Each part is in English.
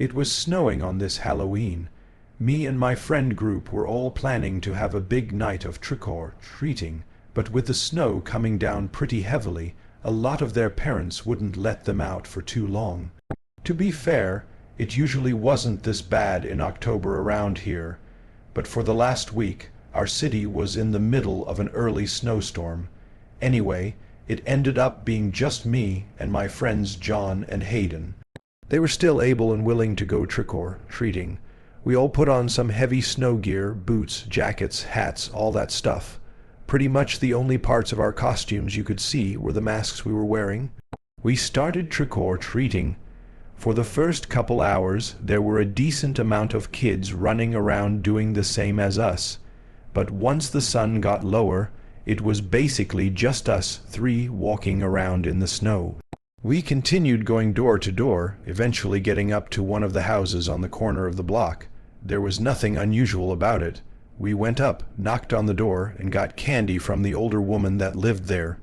It was snowing on this Halloween. Me and my friend group were all planning to have a big night of trick-or-treating, but with the snow coming down pretty heavily, a lot of their parents wouldn't let them out for too long. To be fair, it usually wasn't this bad in October around here, but for the last week, our city was in the middle of an early snowstorm. Anyway, it ended up being just me and my friends John and Hayden. They were still able and willing to go trick-or-treating. We all put on some heavy snow gear, boots, jackets, hats, all that stuff. Pretty much the only parts of our costumes you could see were the masks we were wearing. We started trick-or-treating. For the first couple hours, there were a decent amount of kids running around doing the same as us. But once the sun got lower, it was basically just us three walking around in the snow. We continued going door to door, eventually getting up to one of the houses on the corner of the block. There was nothing unusual about it. We went up, knocked on the door, and got candy from the older woman that lived there.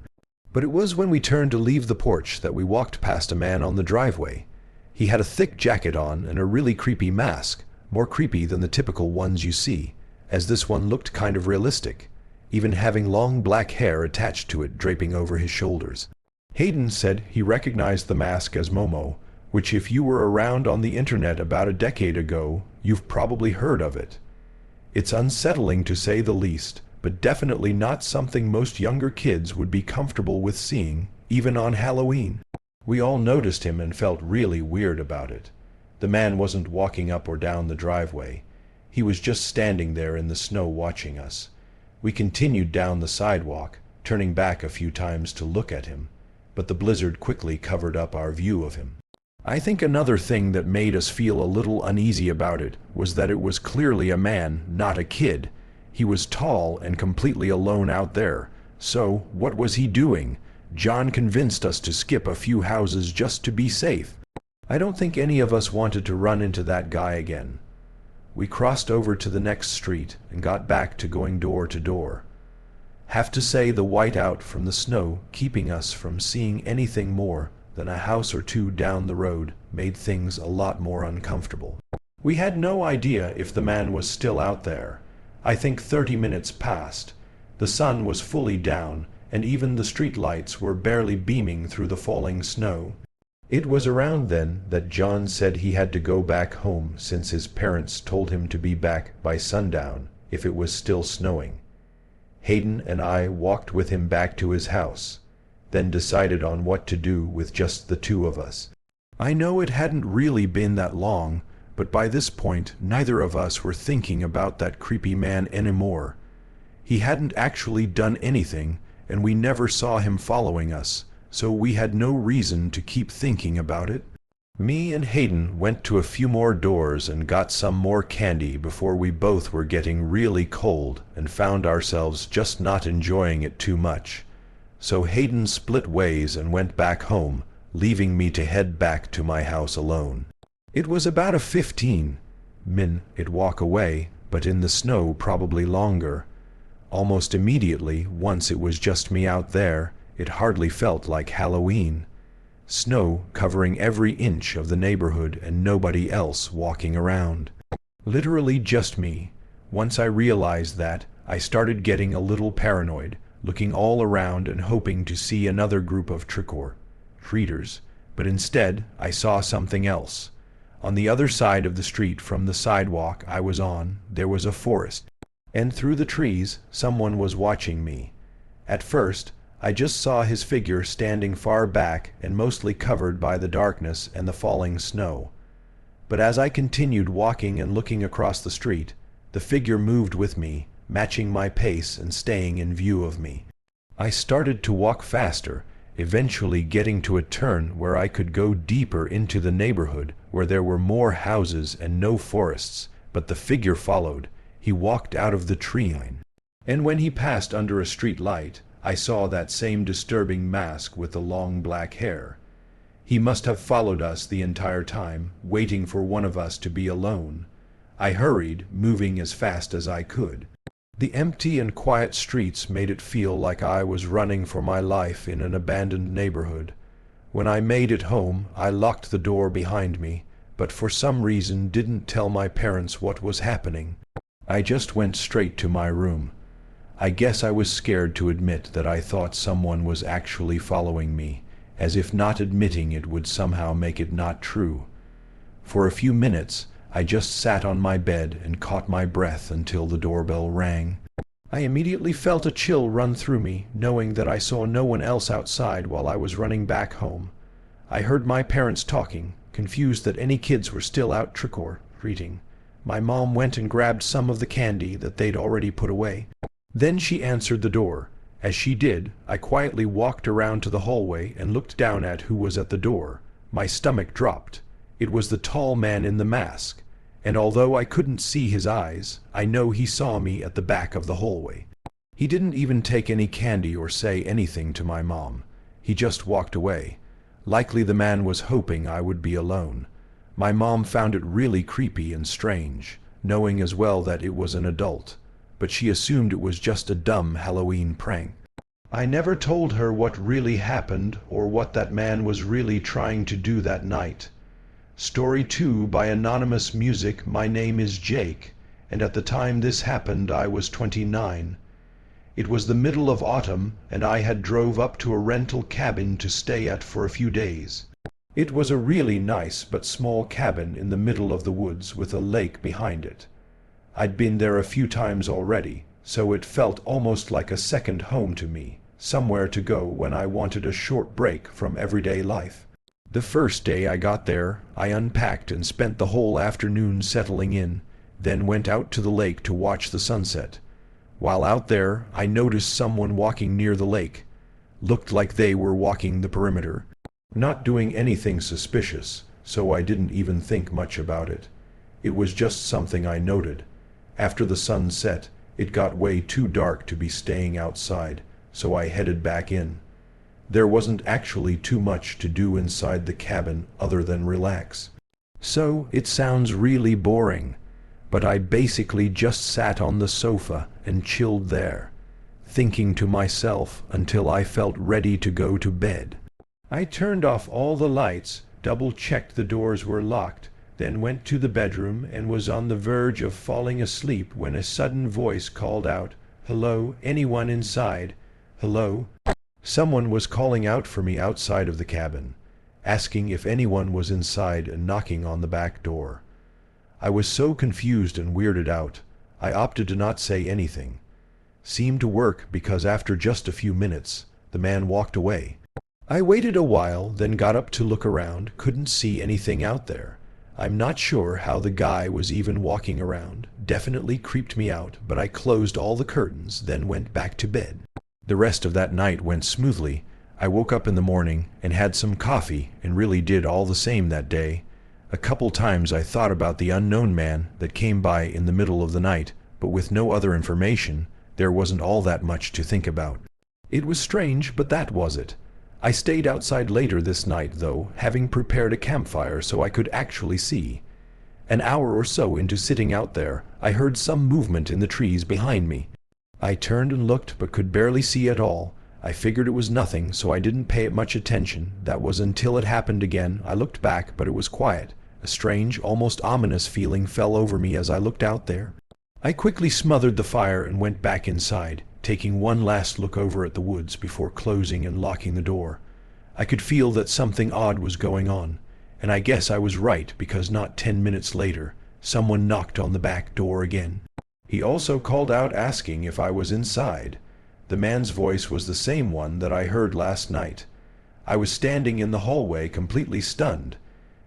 But it was when we turned to leave the porch that we walked past a man on the driveway. He had a thick jacket on and a really creepy mask, more creepy than the typical ones you see, as this one looked kind of realistic, even having long black hair attached to it draping over his shoulders. Hayden said he recognized the mask as Momo, which if you were around on the internet about a decade ago, you've probably heard of it. It's unsettling to say the least, but definitely not something most younger kids would be comfortable with seeing, even on Halloween. We all noticed him and felt really weird about it. The man wasn't walking up or down the driveway. He was just standing there in the snow watching us. We continued down the sidewalk, turning back a few times to look at him, but the blizzard quickly covered up our view of him. I think another thing that made us feel a little uneasy about it was that it was clearly a man, not a kid. He was tall and completely alone out there. So, what was he doing? John convinced us to skip a few houses just to be safe. I don't think any of us wanted to run into that guy again. We crossed over to the next street and got back to going door to door. Have to say the whiteout from the snow keeping us from seeing anything more than a house or two down the road made things a lot more uncomfortable. We had no idea if the man was still out there. I think 30 minutes passed. The sun was fully down, and even the street lights were barely beaming through the falling snow. It was around then that John said he had to go back home since his parents told him to be back by sundown if it was still snowing. Hayden and I walked with him back to his house, then decided on what to do with just the two of us. I know it hadn't really been that long, but by this point neither of us were thinking about that creepy man anymore. He hadn't actually done anything, and we never saw him following us, so we had no reason to keep thinking about it. Me and Hayden went to a few more doors and got some more candy before we both were getting really cold and found ourselves just not enjoying it too much. So Hayden split ways and went back home, leaving me to head back to my house alone. It was about a 15-minute walk away, but in the snow probably longer. Almost immediately, once it was just me out there, it hardly felt like Halloween. Snow covering every inch of the neighborhood and nobody else walking around. Literally just me. Once I realized that, I started getting a little paranoid, looking all around and hoping to see another group of trick-or-treaters, but instead I saw something else. On the other side of the street from the sidewalk I was on, there was a forest, and through the trees someone was watching me. At first, I just saw his figure standing far back and mostly covered by the darkness and the falling snow. But as I continued walking and looking across the street, the figure moved with me, matching my pace and staying in view of me. I started to walk faster, eventually getting to a turn where I could go deeper into the neighborhood where there were more houses and no forests, but the figure followed. He walked out of the tree line. And when he passed under a street light, I saw that same disturbing mask with the long black hair. He must have followed us the entire time, waiting for one of us to be alone. I hurried, moving as fast as I could. The empty and quiet streets made it feel like I was running for my life in an abandoned neighborhood. When I made it home, I locked the door behind me, but for some reason didn't tell my parents what was happening. I just went straight to my room. I guess I was scared to admit that I thought someone was actually following me, as if not admitting it would somehow make it not true. For a few minutes, I just sat on my bed and caught my breath until the doorbell rang. I immediately felt a chill run through me, knowing that I saw no one else outside while I was running back home. I heard my parents talking, confused that any kids were still out trick-or-treating. My mom went and grabbed some of the candy that they'd already put away. Then she answered the door. As she did, I quietly walked around to the hallway and looked down at who was at the door. My stomach dropped. It was the tall man in the mask, and although I couldn't see his eyes, I know he saw me at the back of the hallway. He didn't even take any candy or say anything to my mom. He just walked away. Likely the man was hoping I would be alone. My mom found it really creepy and strange, knowing as well that it was an adult, but she assumed it was just a dumb Halloween prank. I never told her what really happened or what that man was really trying to do that night. Story 2 by Anonymous Music. My name is Jake, and at the time this happened I was 29. It was the middle of autumn, and I had drove up to a rental cabin to stay at for a few days. It was a really nice but small cabin in the middle of the woods with a lake behind it. I'd been there a few times already, so it felt almost like a second home to me, somewhere to go when I wanted a short break from everyday life. The first day I got there, I unpacked and spent the whole afternoon settling in, then went out to the lake to watch the sunset. While out there, I noticed someone walking near the lake. Looked like they were walking the perimeter. Not doing anything suspicious, so I didn't even think much about it. It was just something I noted. After the sun set, it got way too dark to be staying outside, so I headed back in. There wasn't actually too much to do inside the cabin other than relax. So it sounds really boring, but I basically just sat on the sofa and chilled there, thinking to myself until I felt ready to go to bed. I turned off all the lights, double-checked the doors were locked, then went to the bedroom and was on the verge of falling asleep when a sudden voice called out, "Hello, anyone inside? Hello?" Someone was calling out for me outside of the cabin, asking if anyone was inside and knocking on the back door. I was so confused and weirded out, I opted to not say anything. Seemed to work because after just a few minutes, the man walked away. I waited a while, then got up to look around, couldn't see anything out there. I'm not sure how the guy was even walking around, definitely creeped me out, but I closed all the curtains, then went back to bed. The rest of that night went smoothly. I woke up in the morning and had some coffee and really did all the same that day. A couple times I thought about the unknown man that came by in the middle of the night, but with no other information, there wasn't all that much to think about. It was strange, but that was it. I stayed outside later this night, though, having prepared a campfire so I could actually see. An hour or so into sitting out there, I heard some movement in the trees behind me. I turned and looked, but could barely see at all. I figured it was nothing, so I didn't pay it much attention. That was until it happened again. I looked back, but it was quiet. A strange, almost ominous feeling fell over me as I looked out there. I quickly smothered the fire and went back inside, taking one last look over at the woods before closing and locking the door. I could feel that something odd was going on, and I guess I was right because not 10 minutes later, someone knocked on the back door again. He also called out asking if I was inside. The man's voice was the same one that I heard last night. I was standing in the hallway completely stunned.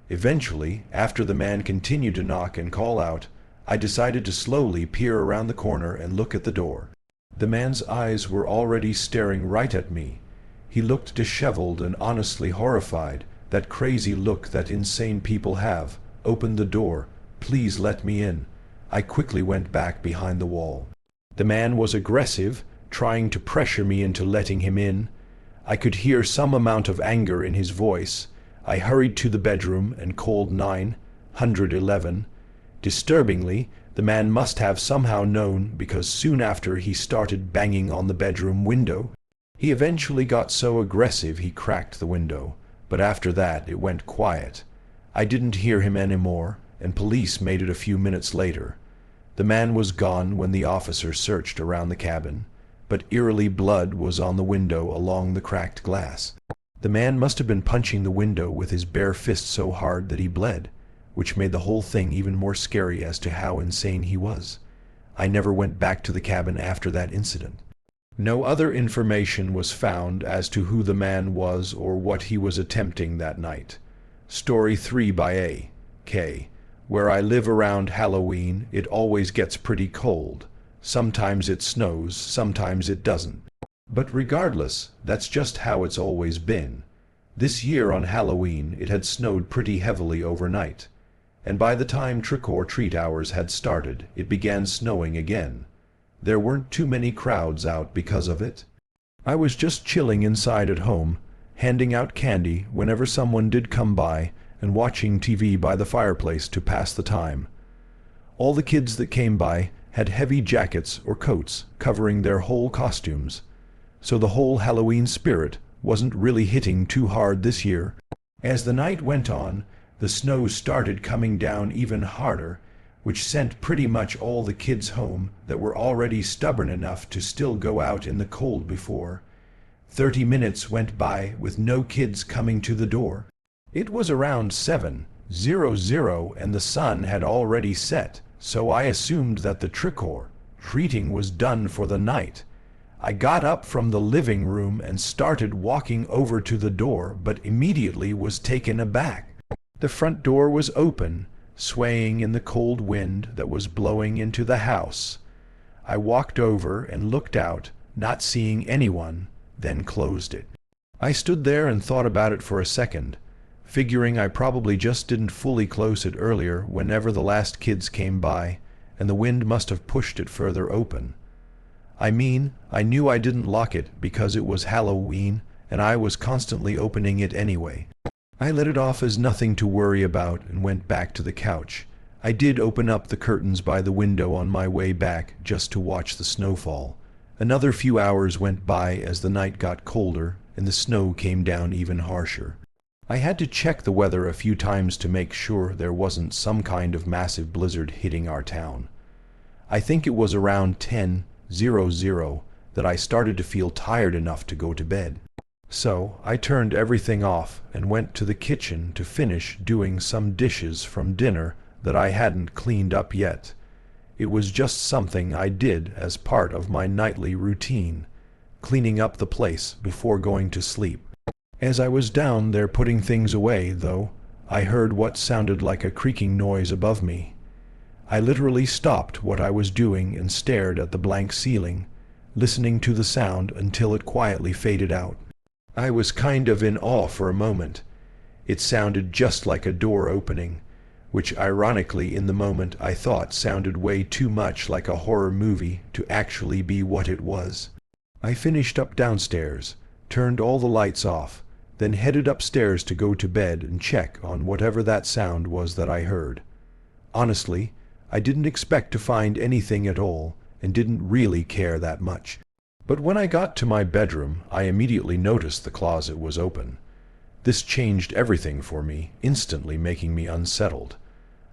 Eventually, after the man continued to knock and call out, I decided to slowly peer around the corner and look at the door. The man's eyes were already staring right at me. He looked disheveled and honestly horrified, that crazy look that insane people have. "Open the door. Please let me in." I quickly went back behind the wall. The man was aggressive, trying to pressure me into letting him in. I could hear some amount of anger in his voice. I hurried to the bedroom and called 911. Disturbingly, the man must have somehow known because soon after he started banging on the bedroom window. He eventually got so aggressive he cracked the window, but after that it went quiet. I didn't hear him anymore, and police made it a few minutes later. The man was gone when the officer searched around the cabin, but eerily blood was on the window along the cracked glass. The man must have been punching the window with his bare fist so hard that he bled, which made the whole thing even more scary as to how insane he was. I never went back to the cabin after that incident. No other information was found as to who the man was or what he was attempting that night. Story 3 by A.K. Where I live around Halloween, it always gets pretty cold. Sometimes it snows, sometimes it doesn't. But regardless, that's just how it's always been. This year on Halloween, it had snowed pretty heavily overnight, and by the time trick-or-treat hours had started, it began snowing again. There weren't too many crowds out because of it. I was just chilling inside at home, handing out candy whenever someone did come by, and watching TV by the fireplace to pass the time. All the kids that came by had heavy jackets or coats covering their whole costumes, so the whole Halloween spirit wasn't really hitting too hard this year. As the night went on, the snow started coming down even harder, which sent pretty much all the kids home that were already stubborn enough to still go out in the cold before. 30 minutes went by with no kids coming to the door. It was around 7:00 and the sun had already set, so I assumed that the trick-or-treating was done for the night. I got up from the living room and started walking over to the door, but immediately was taken aback. The front door was open, swaying in the cold wind that was blowing into the house. I walked over and looked out, not seeing anyone, then closed it. I stood there and thought about it for a second, figuring I probably just didn't fully close it earlier whenever the last kids came by, and the wind must have pushed it further open. I mean, I knew I didn't lock it because it was Halloween, and I was constantly opening it anyway. I let it off as nothing to worry about and went back to the couch. I did open up the curtains by the window on my way back just to watch the snowfall. Another few hours went by as the night got colder and the snow came down even harsher. I had to check the weather a few times to make sure there wasn't some kind of massive blizzard hitting our town. I think it was around 10:00 that I started to feel tired enough to go to bed. So I turned everything off and went to the kitchen to finish doing some dishes from dinner that I hadn't cleaned up yet. It was just something I did as part of my nightly routine, cleaning up the place before going to sleep. As I was down there putting things away, though, I heard what sounded like a creaking noise above me. I literally stopped what I was doing and stared at the blank ceiling, listening to the sound until it quietly faded out. I was kind of in awe for a moment. It sounded just like a door opening, which ironically in the moment I thought sounded way too much like a horror movie to actually be what it was. I finished up downstairs, turned all the lights off, then headed upstairs to go to bed and check on whatever that sound was that I heard. Honestly, I didn't expect to find anything at all and didn't really care that much. But when I got to my bedroom, I immediately noticed the closet was open. This changed everything for me, instantly making me unsettled.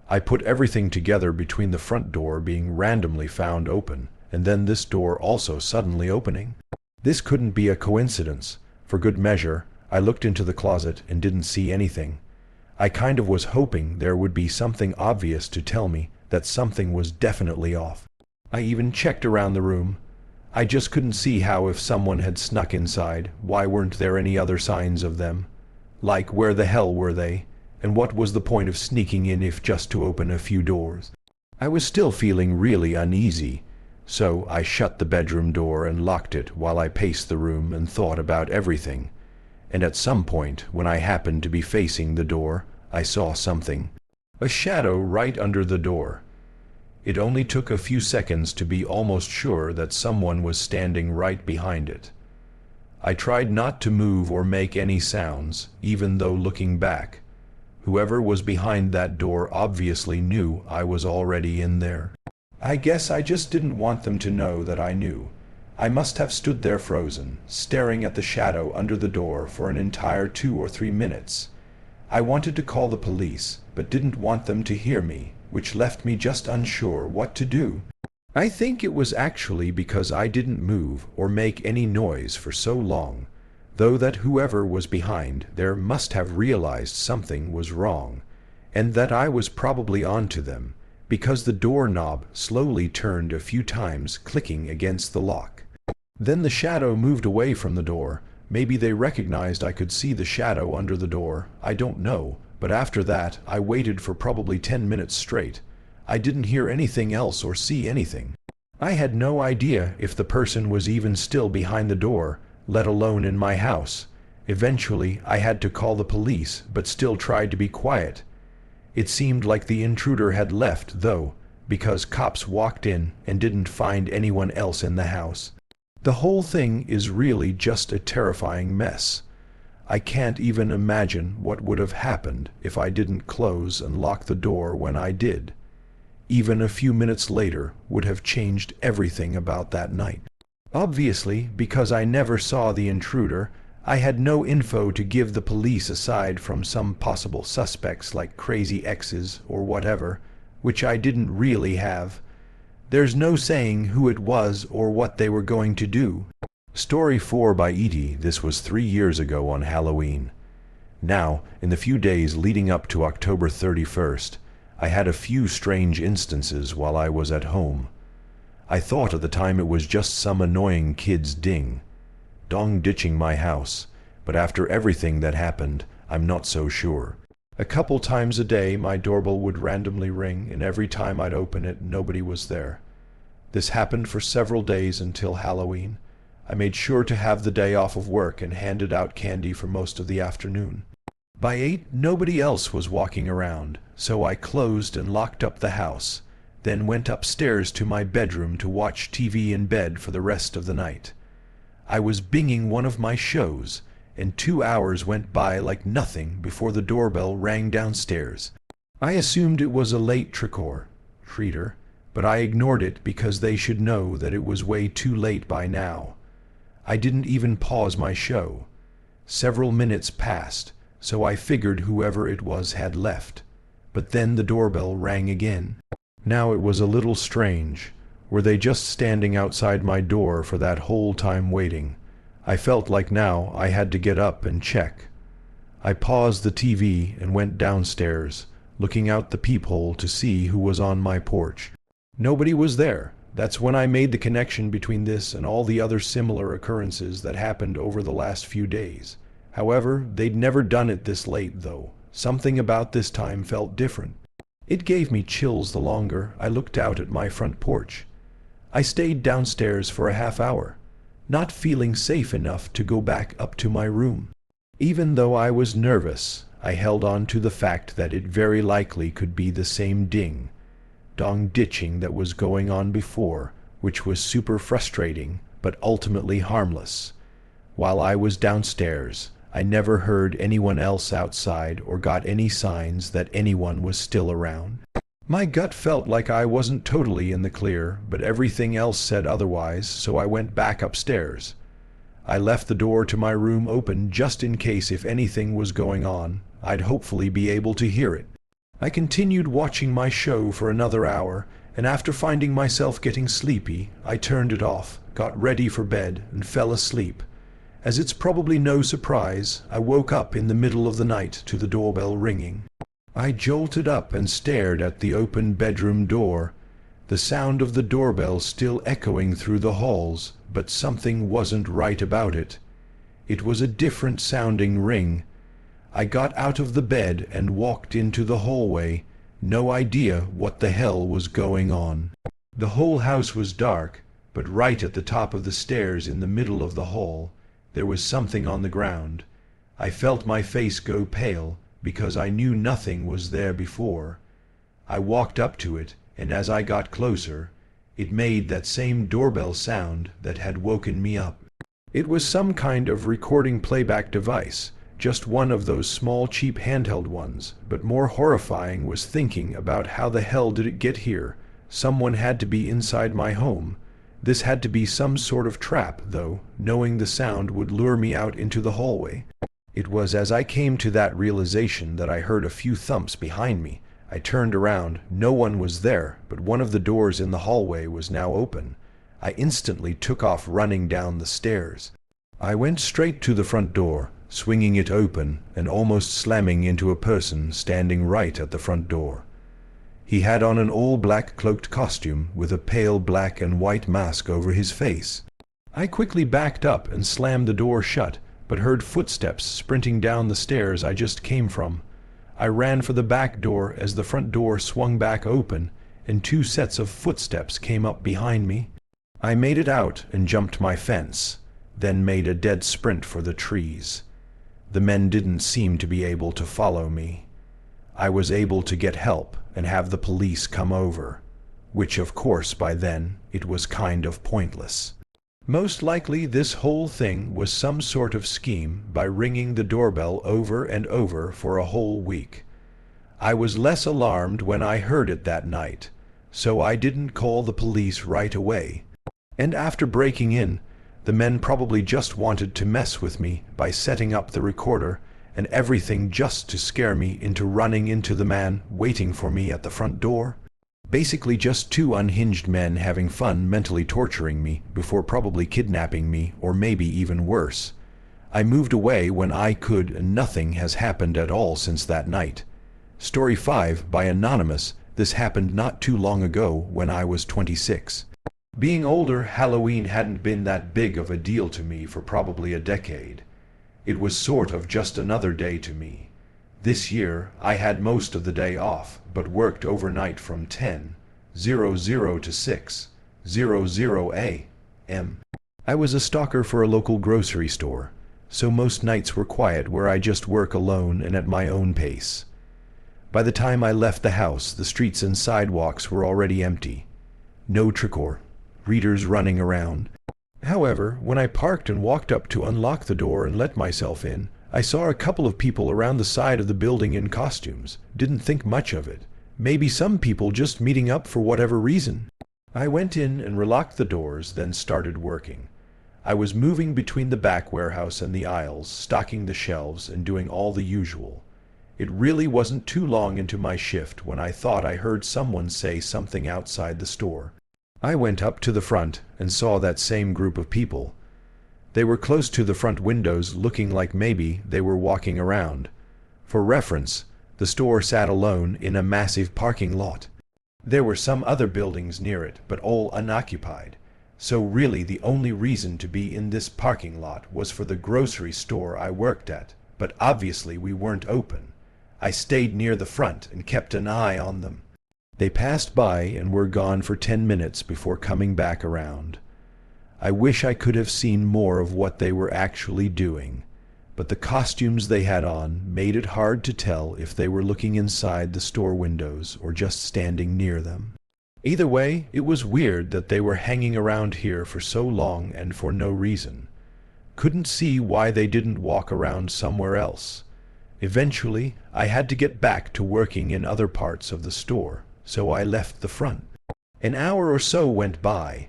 I put everything together between the front door being randomly found open, and then this door also suddenly opening. This couldn't be a coincidence. For good measure, I looked into the closet and didn't see anything. I kind of was hoping there would be something obvious to tell me that something was definitely off. I even checked around the room. I just couldn't see how if someone had snuck inside, why weren't there any other signs of them? Like, where the hell were they? And what was the point of sneaking in if just to open a few doors? I was still feeling really uneasy, so I shut the bedroom door and locked it while I paced the room and thought about everything. And at some point, when I happened to be facing the door, I saw something. A shadow right under the door. It only took a few seconds to be almost sure that someone was standing right behind it. I tried not to move or make any sounds, even though looking back, whoever was behind that door obviously knew I was already in there. I guess I just didn't want them to know that I knew. I must have stood there frozen, staring at the shadow under the door for an entire 2 or 3 minutes. I wanted to call the police, but didn't want them to hear me, which left me just unsure what to do. I think it was actually because I didn't move or make any noise for so long, though that whoever was behind there must have realized something was wrong, and that I was probably onto them, because the doorknob slowly turned a few times, clicking against the lock. Then the shadow moved away from the door. Maybe they recognized I could see the shadow under the door, I don't know, but after that I waited for probably 10 minutes straight. I didn't hear anything else or see anything. I had no idea if the person was even still behind the door, let alone in my house. Eventually I had to call the police, but still tried to be quiet. It seemed like the intruder had left, though, because cops walked in and didn't find anyone else in the house. The whole thing is really just a terrifying mess. I can't even imagine what would have happened if I didn't close and lock the door when I did. Even a few minutes later would have changed everything about that night. Obviously, because I never saw the intruder, I had no info to give the police aside from some possible suspects like crazy exes or whatever, which I didn't really have. There's no saying who it was or what they were going to do. Story 4 by Eerie. This was 3 years ago on Halloween. Now, in the few days leading up to October 31st, I had a few strange instances while I was at home. I thought at the time it was just some annoying kid's dong ditching my house, but after everything that happened, I'm not so sure. A couple times a day my doorbell would randomly ring, and every time I'd open it, nobody was there. This happened for several days until Halloween. I made sure to have the day off of work and handed out candy for most of the afternoon. By 8, nobody else was walking around, so I closed and locked up the house, then went upstairs to my bedroom to watch TV in bed for the rest of the night. I was binging one of my shows, and 2 hours went by like nothing before the doorbell rang downstairs. I assumed it was a late trick-or-treater, but I ignored it because they should know that it was way too late by now. I didn't even pause my show. Several minutes passed, so I figured whoever it was had left. But then the doorbell rang again. Now it was a little strange. Were they just standing outside my door for that whole time waiting? I felt like now I had to get up and check. I paused the TV and went downstairs, looking out the peephole to see who was on my porch. Nobody was there. That's when I made the connection between this and all the other similar occurrences that happened over the last few days. However, they'd never done it this late, though. Something about this time felt different. It gave me chills the longer I looked out at my front porch. I stayed downstairs for a half hour, not feeling safe enough to go back up to my room. Even though I was nervous, I held on to the fact that it very likely could be the same dong ditching that was going on before, which was super frustrating, but ultimately harmless. While I was downstairs, I never heard anyone else outside or got any signs that anyone was still around. My gut felt like I wasn't totally in the clear, but everything else said otherwise, so I went back upstairs. I left the door to my room open just in case if anything was going on, I'd hopefully be able to hear it. I continued watching my show for another hour, and after finding myself getting sleepy, I turned it off, got ready for bed, and fell asleep. As it's probably no surprise, I woke up in the middle of the night to the doorbell ringing. I jolted up and stared at the open bedroom door, the sound of the doorbell still echoing through the halls, but something wasn't right about it. It was a different sounding ring. I got out of the bed and walked into the hallway, no idea what the hell was going on. The whole house was dark, but right at the top of the stairs in the middle of the hall, there was something on the ground. I felt my face go pale, because I knew nothing was there before. I walked up to it, and as I got closer, it made that same doorbell sound that had woken me up. It was some kind of recording playback device, just one of those small cheap handheld ones, but more horrifying was thinking about how the hell did it get here. Someone had to be inside my home. This had to be some sort of trap, though, knowing the sound would lure me out into the hallway. It was as I came to that realization that I heard a few thumps behind me. I turned around. No one was there, but one of the doors in the hallway was now open. I instantly took off running down the stairs. I went straight to the front door, swinging it open and almost slamming into a person standing right at the front door. He had on an all-black cloaked costume with a pale black and white mask over his face. I quickly backed up and slammed the door shut, but heard footsteps sprinting down the stairs I just came from. I ran for the back door as the front door swung back open, and 2 sets of footsteps came up behind me. I made it out and jumped my fence, then made a dead sprint for the trees. The men didn't seem to be able to follow me. I was able to get help and have the police come over, which of course by then it was kind of pointless. Most likely this whole thing was some sort of scheme by ringing the doorbell over and over for a whole week. I was less alarmed when I heard it that night, so I didn't call the police right away. And after breaking in, the men probably just wanted to mess with me by setting up the recorder and everything just to scare me into running into the man waiting for me at the front door. Basically just 2 unhinged men having fun mentally torturing me before probably kidnapping me, or maybe even worse. I moved away when I could, and nothing has happened at all since that night. Story 5 by Anonymous. This happened not too long ago when I was 26. Being older, Halloween hadn't been that big of a deal to me for probably a decade. It was sort of just another day to me. This year, I had most of the day off, but worked overnight from 10:00 to 6:00 a.m. I was a stalker for a local grocery store, so most nights were quiet where I just work alone and at my own pace. By the time I left the house, the streets and sidewalks were already empty. No trick-or-treaters running around. However, when I parked and walked up to unlock the door and let myself in, I saw a couple of people around the side of the building in costumes. Didn't think much of it. Maybe some people just meeting up for whatever reason. I went in and relocked the doors, then started working. I was moving between the back warehouse and the aisles, stocking the shelves and doing all the usual. It really wasn't too long into my shift when I thought I heard someone say something outside the store. I went up to the front and saw that same group of people. They were close to the front windows, looking like maybe they were walking around. For reference, the store sat alone in a massive parking lot. There were some other buildings near it, but all unoccupied. So really the only reason to be in this parking lot was for the grocery store I worked at, but obviously we weren't open. I stayed near the front and kept an eye on them. They passed by and were gone for 10 minutes before coming back around. I wish I could have seen more of what they were actually doing, but the costumes they had on made it hard to tell if they were looking inside the store windows or just standing near them. Either way, it was weird that they were hanging around here for so long and for no reason. Couldn't see why they didn't walk around somewhere else. Eventually, I had to get back to working in other parts of the store, so I left the front. An hour or so went by.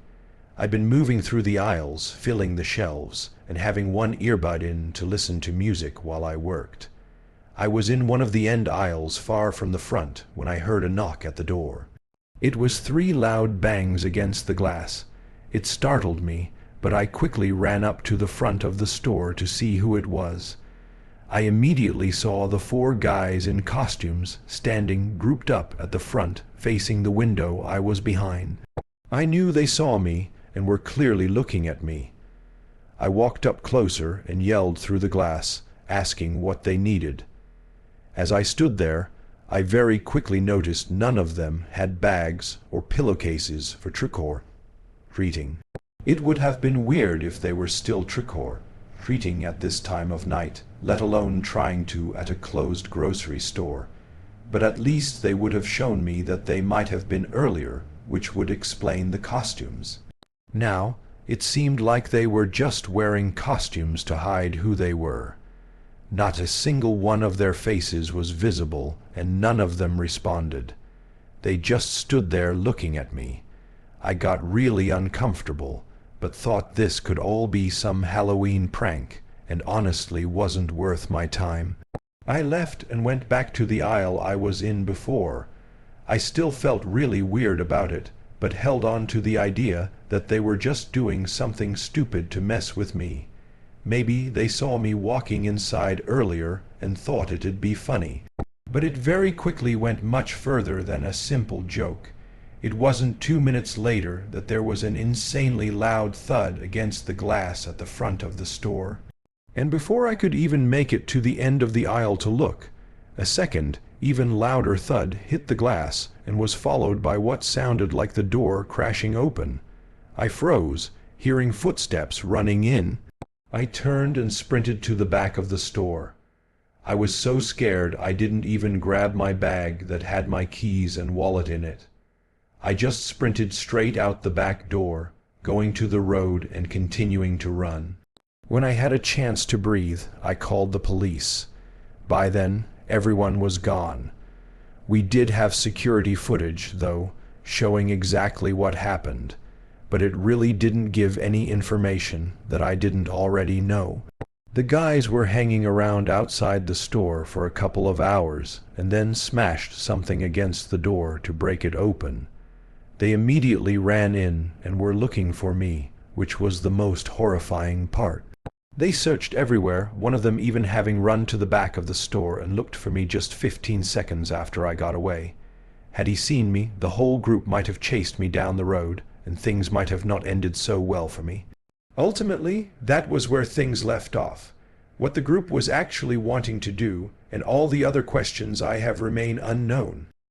I'd been moving through the aisles, filling the shelves, and having one earbud in to listen to music while I worked. I was in one of the end aisles far from the front when I heard a knock at the door. It was 3 loud bangs against the glass. It startled me, but I quickly ran up to the front of the store to see who it was. I immediately saw the 4 guys in costumes standing grouped up at the front, facing the window I was behind. I knew they saw me and were clearly looking at me. I walked up closer and yelled through the glass, asking what they needed. As I stood there, I very quickly noticed none of them had bags or pillowcases for trick-or-treating. It would have been weird if they were still trick-or-treating at this time of night, let alone trying to at a closed grocery store. But at least they would have shown me that they might have been earlier, which would explain the costumes. Now, it seemed like they were just wearing costumes to hide who they were. Not a single one of their faces was visible, and none of them responded. They just stood there looking at me. I got really uncomfortable, but thought this could all be some Halloween prank, and honestly wasn't worth my time. I left and went back to the aisle I was in before. I still felt really weird about it, but held on to the idea that they were just doing something stupid to mess with me. Maybe they saw me walking inside earlier and thought it'd be funny. But it very quickly went much further than a simple joke. It wasn't 2 minutes later that there was an insanely loud thud against the glass at the front of the store. And before I could even make it to the end of the aisle to look, a second, even louder thud hit the glass and was followed by what sounded like the door crashing open. I froze, hearing footsteps running in. I turned and sprinted to the back of the store. I was so scared I didn't even grab my bag that had my keys and wallet in it. I just sprinted straight out the back door, going to the road and continuing to run. When I had a chance to breathe, I called the police. By then, everyone was gone. We did have security footage, though, showing exactly what happened, but it really didn't give any information that I didn't already know. The guys were hanging around outside the store for a couple of hours and then smashed something against the door to break it open. They immediately ran in and were looking for me, which was the most horrifying part. They searched everywhere, one of them even having run to the back of the store and looked for me just 15 seconds after I got away. Had he seen me, the whole group might have chased me down the road, and things might have not ended so well for me. Ultimately, that was where things left off. What the group was actually wanting to do, and all the other questions I have remain unknown.